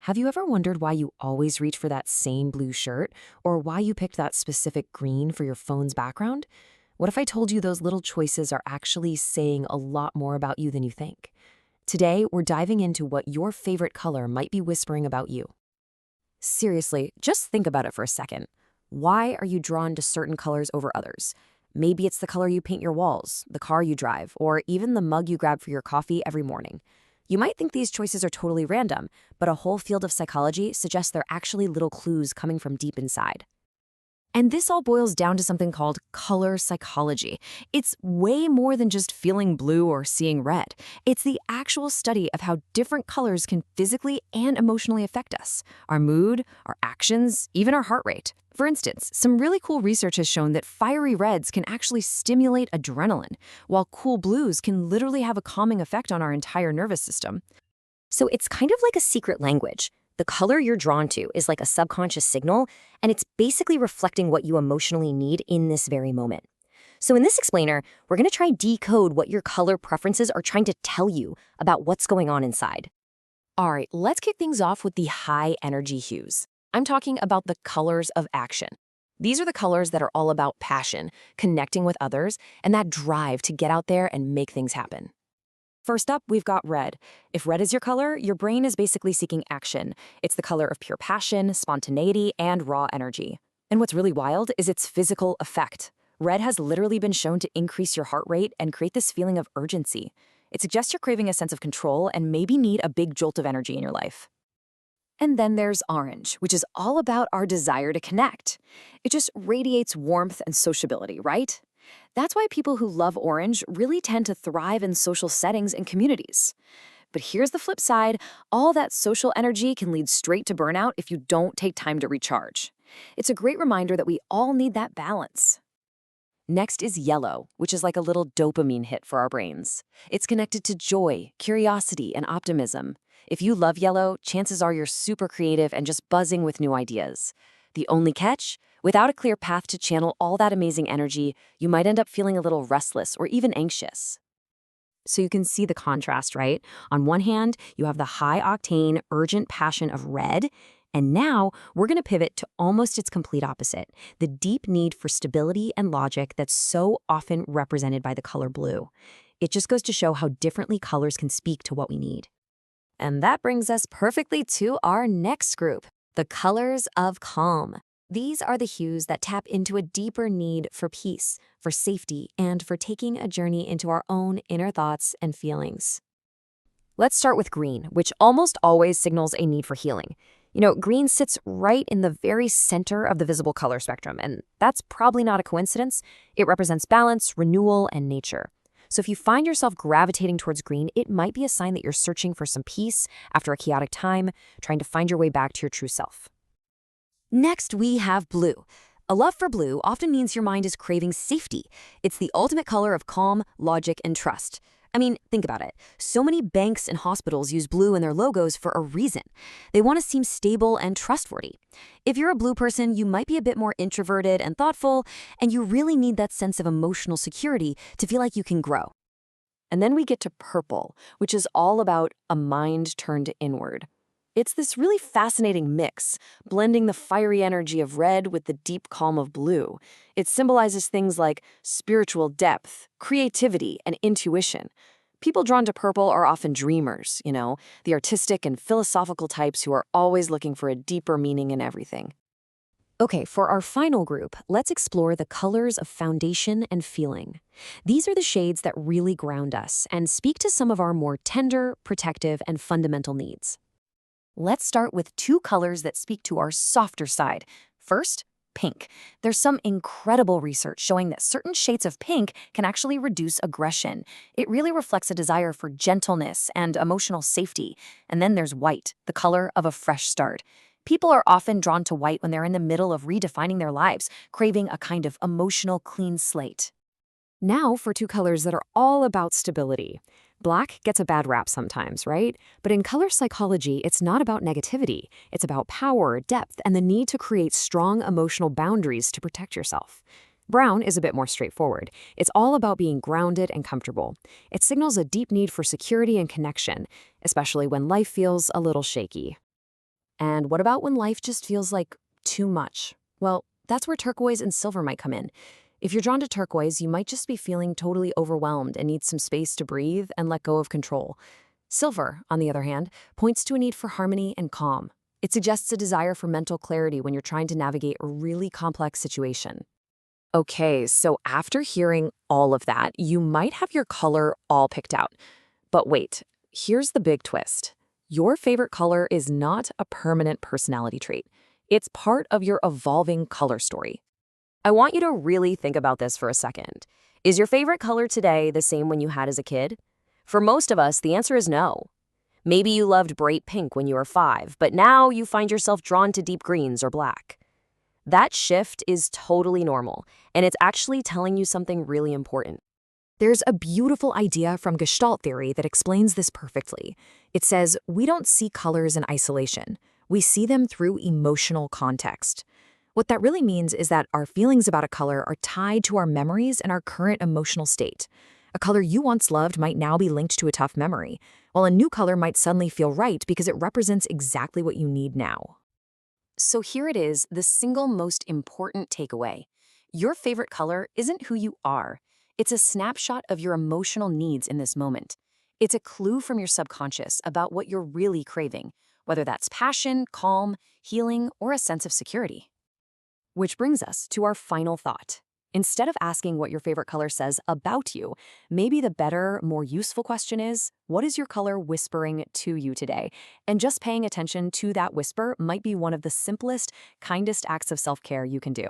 Have you ever wondered why you always reach for that same blue shirt, or why you picked that specific green for your phone's background? What if I told you those little choices are actually saying a lot more about you than you think? Today, we're diving into what your favorite color might be whispering about you. Seriously, just think about it for a second. Why are you drawn to certain colors over others? Maybe it's the color you paint your walls, the car you drive, or even the mug you grab for your coffee every morning. You might think these choices are totally random, but a whole field of psychology suggests they're actually little clues coming from deep inside. And this all boils down to something called color psychology. It's way more than just feeling blue or seeing red. It's the actual study of how different colors can physically and emotionally affect us, our mood, our actions, even our heart rate. For instance, some really cool research has shown that fiery reds can actually stimulate adrenaline, while cool blues can literally have a calming effect on our entire nervous system. So it's kind of like a secret language. The color you're drawn to is like a subconscious signal, and it's basically reflecting what you emotionally need in this very moment. So in this explainer, we're going to try and decode what your color preferences are trying to tell you about what's going on inside. All right, let's kick things off with the high energy hues. I'm talking about the colors of action. These are the colors that are all about passion, connecting with others, and that drive to get out there and make things happen. First up, we've got red. If red is your color, your brain is basically seeking action. It's the color of pure passion, spontaneity, and raw energy. And what's really wild is its physical effect. Red has literally been shown to increase your heart rate and create this feeling of urgency. It suggests you're craving a sense of control and maybe need a big jolt of energy in your life. And then there's orange, which is all about our desire to connect. It just radiates warmth and sociability, right? That's why people who love orange really tend to thrive in social settings and communities. But here's the flip side. All that social energy can lead straight to burnout if you don't take time to recharge. It's a great reminder that we all need that balance. Next is yellow, which is like a little dopamine hit for our brains. It's connected to joy, curiosity, and optimism. If you love yellow, chances are you're super creative and just buzzing with new ideas. The only catch? Without a clear path to channel all that amazing energy, you might end up feeling a little restless or even anxious. So you can see the contrast, right? On one hand, you have the high-octane, urgent passion of red, and now we're going to pivot to almost its complete opposite, the deep need for stability and logic that's so often represented by the color blue. It just goes to show how differently colors can speak to what we need. And that brings us perfectly to our next group, the colors of calm. These are the hues that tap into a deeper need for peace, for safety, and for taking a journey into our own inner thoughts and feelings. Let's start with green, which almost always signals a need for healing. Green sits right in the very center of the visible color spectrum, and that's probably not a coincidence. It represents balance, renewal, and nature. So if you find yourself gravitating towards green, it might be a sign that you're searching for some peace after a chaotic time, trying to find your way back to your true self. Next, we have blue. A love for blue often means your mind is craving safety. It's the ultimate color of calm, logic, and trust. I mean, think about it. So many banks and hospitals use blue in their logos for a reason. They want to seem stable and trustworthy. If you're a blue person, you might be a bit more introverted and thoughtful, and you really need that sense of emotional security to feel like you can grow. And then we get to purple, which is all about a mind turned inward. It's this really fascinating mix, blending the fiery energy of red with the deep calm of blue. It symbolizes things like spiritual depth, creativity, and intuition. People drawn to purple are often dreamers, the artistic and philosophical types who are always looking for a deeper meaning in everything. Okay, for our final group, let's explore the colors of foundation and feeling. These are the shades that really ground us and speak to some of our more tender, protective, and fundamental needs. Let's start with two colors that speak to our softer side. First, pink. There's some incredible research showing that certain shades of pink can actually reduce aggression. It really reflects a desire for gentleness and emotional safety. And then there's white, the color of a fresh start. People are often drawn to white when they're in the middle of redefining their lives, craving a kind of emotional clean slate. Now for two colors that are all about stability. Black gets a bad rap sometimes, right? But in color psychology, it's not about negativity. It's about power, depth, and the need to create strong emotional boundaries to protect yourself. Brown is a bit more straightforward. It's all about being grounded and comfortable. It signals a deep need for security and connection, especially when life feels a little shaky. And what about when life just feels like too much? Well, that's where turquoise and silver might come in. If you're drawn to turquoise, you might just be feeling totally overwhelmed and need some space to breathe and let go of control. Silver, on the other hand, points to a need for harmony and calm. It suggests a desire for mental clarity when you're trying to navigate a really complex situation. Okay, so after hearing all of that, you might have your color all picked out. But wait, here's the big twist. Your favorite color is not a permanent personality trait. It's part of your evolving color story. I want you to really think about this for a second. Is your favorite color today the same one you had as a kid? For most of us, the answer is no. Maybe you loved bright pink when you were 5, but now you find yourself drawn to deep greens or black. That shift is totally normal, and it's actually telling you something really important. There's a beautiful idea from Gestalt theory that explains this perfectly. It says, we don't see colors in isolation. We see them through emotional context. What that really means is that our feelings about a color are tied to our memories and our current emotional state. A color you once loved might now be linked to a tough memory, while a new color might suddenly feel right because it represents exactly what you need now. So here it is, the single most important takeaway. Your favorite color isn't who you are. It's a snapshot of your emotional needs in this moment. It's a clue from your subconscious about what you're really craving, whether that's passion, calm, healing, or a sense of security. Which brings us to our final thought. Instead of asking what your favorite color says about you, maybe the better, more useful question is, what is your color whispering to you today? And just paying attention to that whisper might be one of the simplest, kindest acts of self-care you can do.